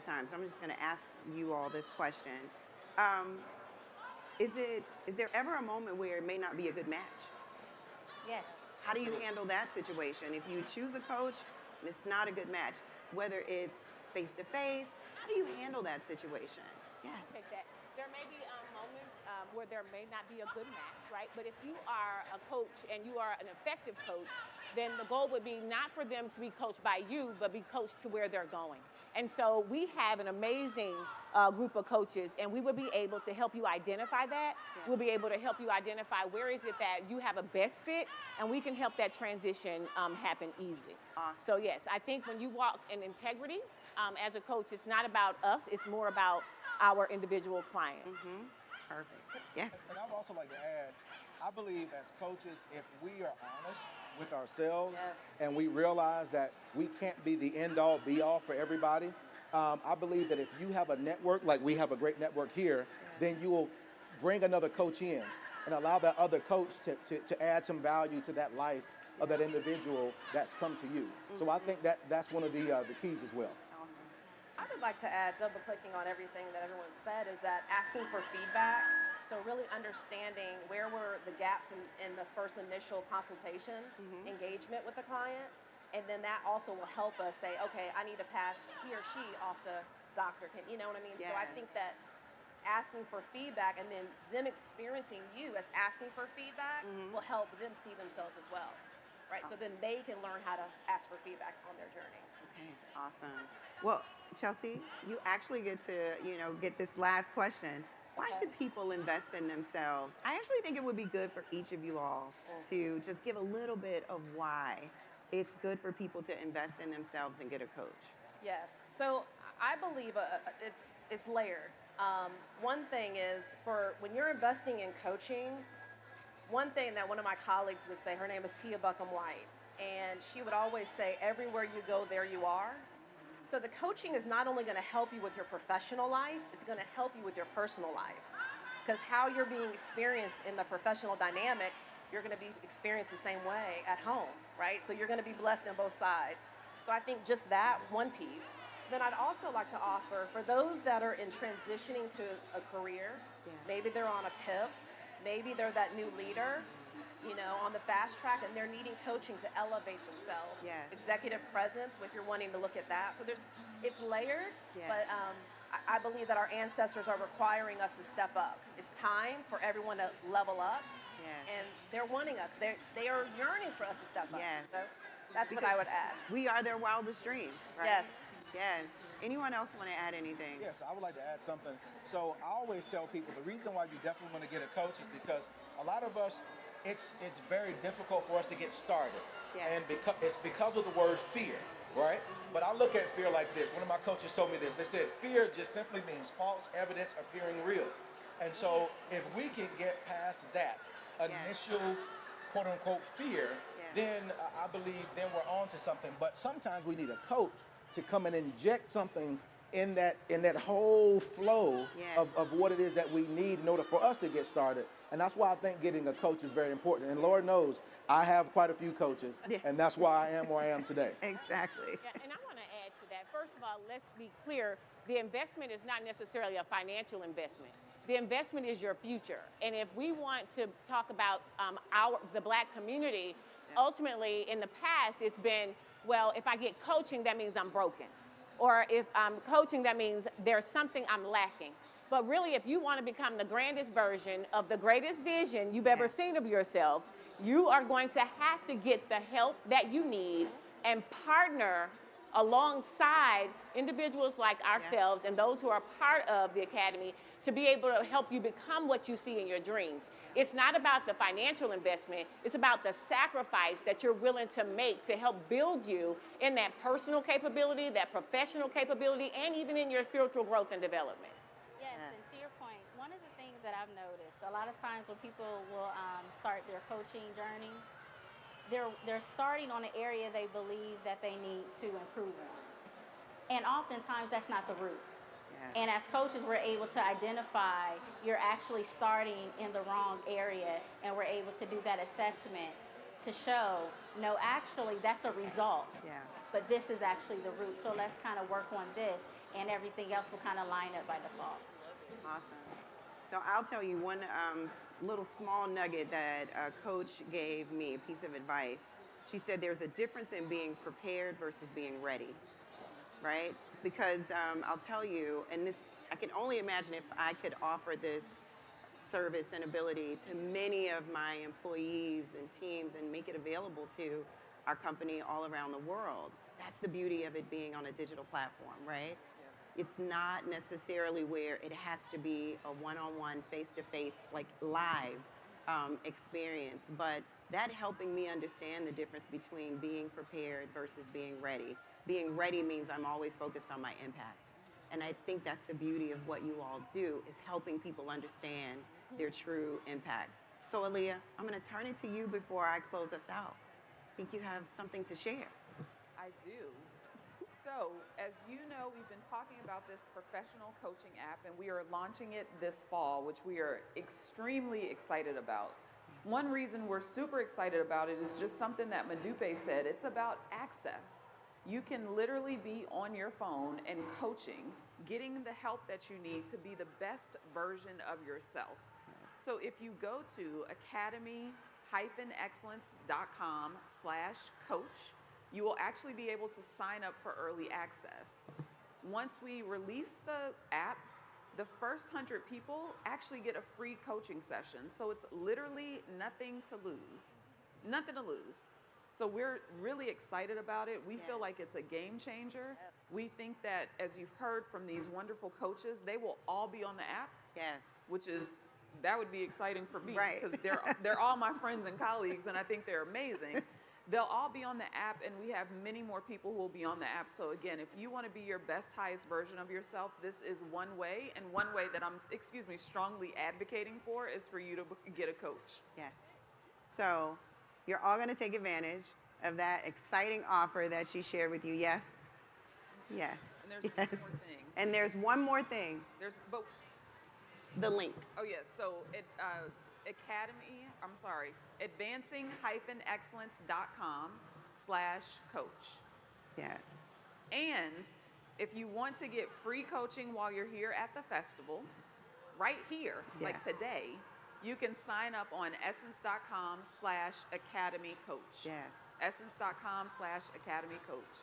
of time, so I'm just going to ask you all this question. Is there ever a moment where it may not be a good match? Yes. How do you handle that situation? If you choose a coach and it's not a good match, whether it's face-to-face, how do you handle that situation? Yes. I'll take that. There may be moments where there may not be a good match, right? But if you are a coach and you are an effective coach, then the goal would be not for them to be coached by you, but be coached to where they're going. And so we have an amazing group of coaches, and we will be able to help you identify that. Yeah. We'll be able to help you identify where is it that you have a best fit, and we can help that transition happen easy. Awesome. So yes, I think when you walk in integrity as a coach, it's not about us, it's more about our individual client. Mm-hmm. Perfect. Yes. And I would also like to add, I believe as coaches, if we are honest with ourselves, yes, and we realize that we can't be the end-all, be-all for everybody, I believe that if you have a network, like we have a great network here, then you will bring another coach in and allow that other coach to add some value to that life of that individual that's come to you. Mm-hmm. So I think that's one of the keys as well. I would like to add, double-clicking on everything that everyone said, is that asking for feedback. So really understanding where were the gaps in the first initial consultation, engagement with the client, and then that also will help us say, okay, I need to pass he or she off to Dr. Ken, you know what I mean? Yes. So I think that asking for feedback and then them experiencing you as asking for feedback will help them see themselves as well, right? So then they can learn how to ask for feedback on their journey. Okay, awesome. Well, Chelsea, you actually get to, get this last question. Why should people invest in themselves? I actually think it would be good for each of you all to just give a little bit of why it's good for people to invest in themselves and get a coach. Yes. So I believe it's layered. One thing is for when you're investing in coaching, one thing that one of my colleagues would say, her name is Tia Buckham White, and she would always say, everywhere you go, there you are. So the coaching is not only going to help you with your professional life, it's going to help you with your personal life. Because how you're being experienced in the professional dynamic, you're going to be experienced the same way at home, right? So you're going to be blessed on both sides. So I think just that one piece. Then I'd also like to offer, for those that are in transitioning to a career, maybe they're on a PIP, maybe they're that new leader, on the fast track, and they're needing coaching to elevate themselves. Yes. Executive presence, if you're wanting to look at that. So it's layered, yes, but I believe that our ancestors are requiring us to step up. It's time for everyone to level up, and they're wanting us. They are yearning for us to step up. Yes. So that's what I would add. We are their wildest dreams, right? Yes. Yes. Anyone else want to add anything? Yes, I would like to add something. So I always tell people the reason why you definitely want to get a coach is because a lot of us, it's very difficult for us to get started. Yes. And it's because of the word fear, right? But I look at fear like this. One of my coaches told me this. They said fear just simply means false evidence appearing real. And so if we can get past that initial quote unquote fear, then I believe then we're on to something. But sometimes we need a coach to come and inject something in that whole flow of what it is that we need in order for us to get started. And that's why I think getting a coach is very important. And Lord knows, I have quite a few coaches, and that's why I am where I am today. Exactly. Yeah, and I want to add to that. First of all, let's be clear, the investment is not necessarily a financial investment. The investment is your future. And if we want to talk about the Black community, ultimately in the past it's been, well, if I get coaching, that means I'm broken. Or if I'm coaching, that means there's something I'm lacking. But really, if you want to become the grandest version of the greatest vision you've ever seen of yourself, you are going to have to get the help that you need and partner alongside individuals like ourselves and those who are part of the Academy to be able to help you become what you see in your dreams. It's not about the financial investment, it's about the sacrifice that you're willing to make to help build you in that personal capability, that professional capability, and even in your spiritual growth and development. Yes, and to your point, one of the things that I've noticed, a lot of times when people will start their coaching journey, they're starting on an area they believe that they need to improve on. And oftentimes that's not the root. And as coaches, we're able to identify you're actually starting in the wrong area, and we're able to do that assessment to show, no, actually, that's a result. But this is actually the root, so let's kind of work on this. and everything else will kind of line up by default. Awesome. So I'll tell you one little small nugget that a coach gave me, a piece of advice. She said there's a difference in being prepared versus being ready, right? Because I'll tell you, and this, I can only imagine if I could offer this service and ability to many of my employees and teams and make it available to our company all around the world. That's the beauty of it being on a digital platform, right? It's not necessarily where it has to be a one-on-one, face-to-face, like live experience, but that helping me understand the difference between being prepared versus being ready. Being ready means I'm always focused on my impact. And I think that's the beauty of what you all do, is helping people understand their true impact. So Aailyah, I'm gonna turn it to you before I close us out. I think you have something to share. I do. So, as you know, we've been talking about this professional coaching app, and we are launching it this fall, which we are extremely excited about. One reason we're super excited about it is just something that Modupe said. It's about access. You can literally be on your phone and coaching, getting the help that you need to be the best version of yourself. So if you go to academy-excellence.com/coach, you will actually be able to sign up for early access. Once we release the app, the first 100 people actually get a free coaching session. So it's literally nothing to lose. Nothing to lose. So we're really excited about it. We feel like it's a game changer. Yes. We think that, as you've heard from these wonderful coaches, they will all be on the app. Yes. Which is, that would be exciting for me. Right. Because they're all my friends and colleagues, and I think they're amazing. They'll all be on the app, and we have many more people who will be on the app. So again, if you want to be your best, highest version of yourself, this is one way, and one way that I'm, strongly advocating for is for you to get a coach. Yes. So you're all going to take advantage of that exciting offer that she shared with you. Yes? Yes. And there's yes. one more thing. And there's one more thing. But the link. Oh yes. So advancing-excellence.com/coach. Yes. And if you want to get free coaching while you're here at the festival, right here, like Yes. today, you can sign up on essence.com/academy-coach. Yes. essence.com/academy-coach.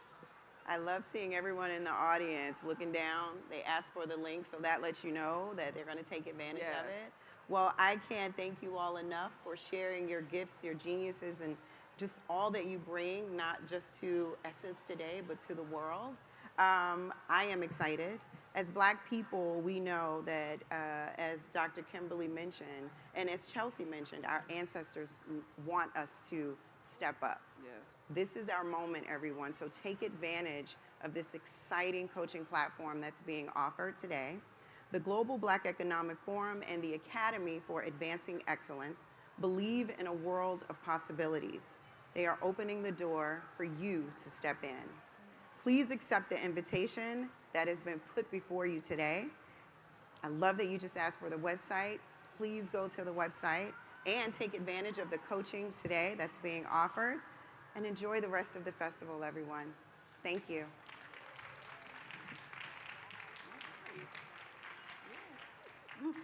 I love seeing everyone in the audience looking down. They ask for the link, so that lets you know that they're going to take advantage of it. Well, I can't thank you all enough for sharing your gifts, your geniuses, and just all that you bring, not just to Essence today, but to the world. I am excited. As Black people, we know that, as Dr. Kimberly mentioned, and as Chelsea mentioned, our ancestors want us to step up. Yes. This is our moment, everyone. So take advantage of this exciting coaching platform that's being offered today. The Global Black Economic Forum and the Academy for Advancing Excellence believe in a world of possibilities. They are opening the door for you to step in. Please accept the invitation that has been put before you today. I love that you just asked for the website. Please go to the website and take advantage of the coaching today that's being offered, and enjoy the rest of the festival, everyone. Thank you. Yes.